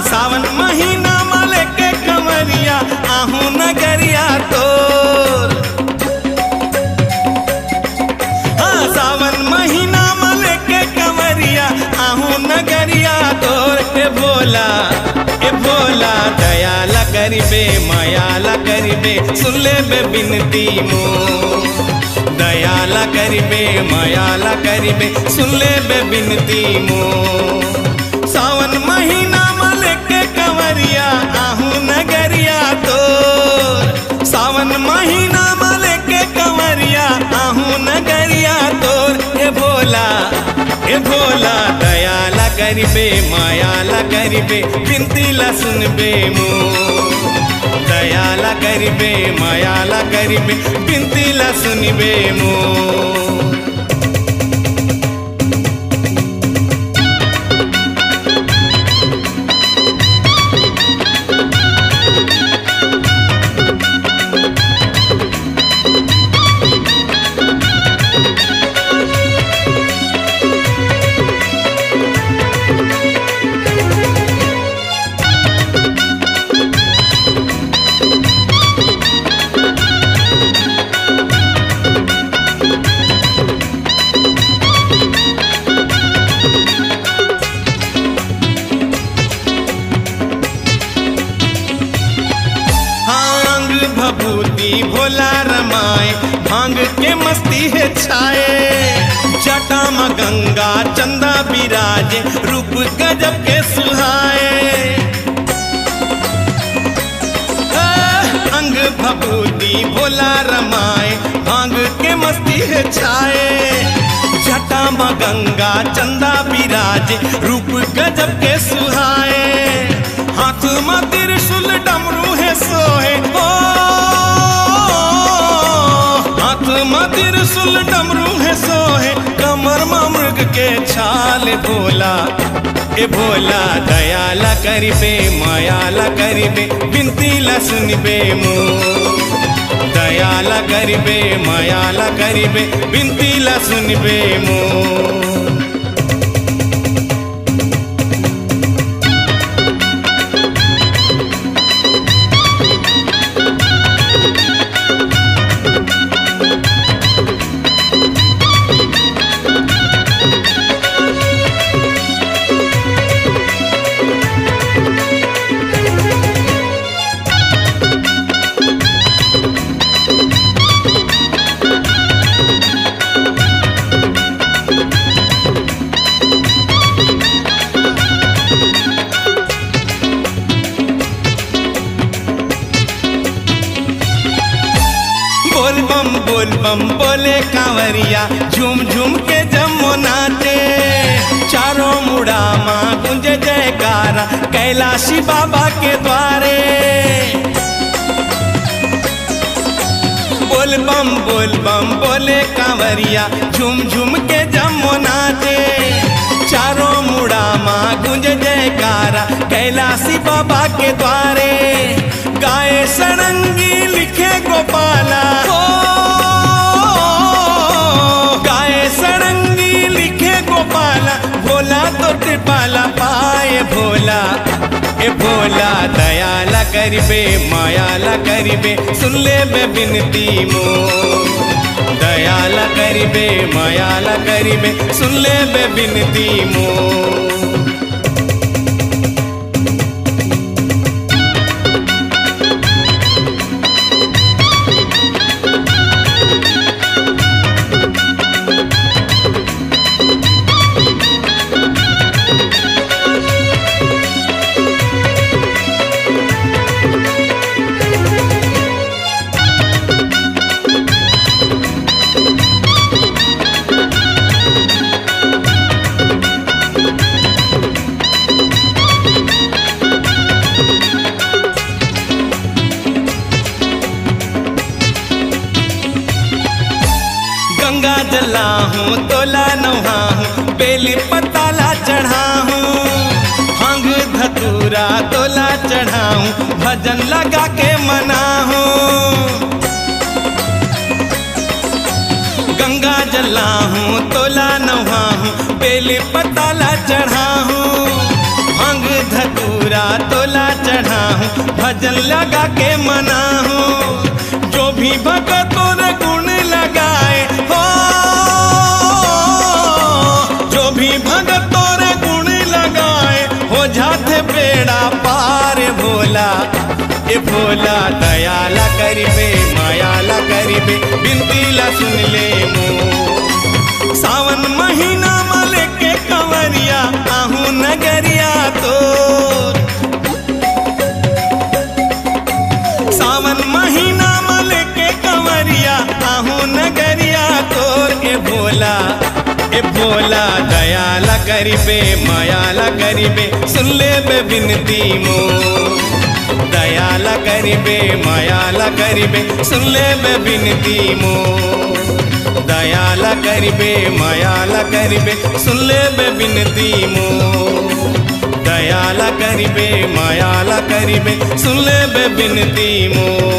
सावन महीना माले के कंवरिया आहू नगरिया तोर। हाँ सावन महीना माले के कंवरिया आहू नगरिया तोर। ए भोला दयाला करिबे मायाला करिबे सुन ले बे बिनती मोर। दयाला करिबे मायाला करिबे सुन ले बे बिनती मोर। सावन महीना माले के कंवरिया आहू नगरिया तोर। सावन महीना माले के कंवरिया आहू नगरिया तोर। ए भोला दयाला करिबे मायाला करिबे बिनती ला सुनबे मोर। दयाला करिबे मायाला करिबे बिनती ला सुनबे मोर। भभूति भोला रमाए भांग के मस्ती है छाए। जटा में गंगा चंदा बिराजे रूप गजब के सुहाए। अंग भभूति भोला रमाए भांग के मस्ती है छाए। जटा में गंगा चंदा बिराजे रूप गजब के सुहाए। हाथ में त्रिशूल डमरू है सोहे त्रिशूल डमरू है सोहे। कमर में मृग के छाल भोला। ए भोला दयाला करिबे मायाला करिबे बिनती ला सुनबे मोर। दयाला करिबे मायाला करिबे बिनती ला सुनबे मोर। बोल बम बोले कांवरिया झूम झूम के जम्मो नाचे। चारों मुड़ा माँ गुंज जयकारा कैलाशी बाबा के द्वारे। बोल बम बोले कांवरिया झूम झूम के जम्मो नाचे। चारों मुड़ा माँ गुंज जयकारा कैलाशी बाबा के द्वारे। गाए सड़ंगी लिखे गोपाला भोला तो कृपाला पाए भोला। ए भोला दयाला करिबे मायाला करिबे सुन ले बे बिनती मोर। दयाला करिबे मायाला करिबे सुन ले बे बिनती मोर। गंगा जला हूँ तोला नहा हूँ बेली पताला चढ़ा हूँ। भांग धतूरा तोला चढ़ा हूँ भजन लगा के मना हूँ। गंगा जला हूँ तोला नहा हूँ बेली पताला चढ़ा हूँ। भांग धतूरा सिनुरा तोला चढ़ाहूँ, भजन लगा के मनाहूँ। जो भी भगत तोर गुण लगाए हो, जो भी भगत तोर गुण लगाए, हो जाते बेड़ा पार भोला। ए भोला दयाला करिबे मायाला करिबे, बिनती ला सुन ले मोर। सावन महीना मले के कंवरिया आहू नगरिया तोर। सावन महीना मले के कंवरिया आहू नगरिया तोर। ए भोला दयाला करिबे मायाला करिबे, सुन ले बे बिनती मोर। दयाला करिबे मायाला करिबे, सुन ले बे बिनती मोर। दयाला करिबे मायाला करिबे, सुन ले बे बिनती मोर। दयाला करिबे मायाला करिबे, सुन ले बे बिनती मोर।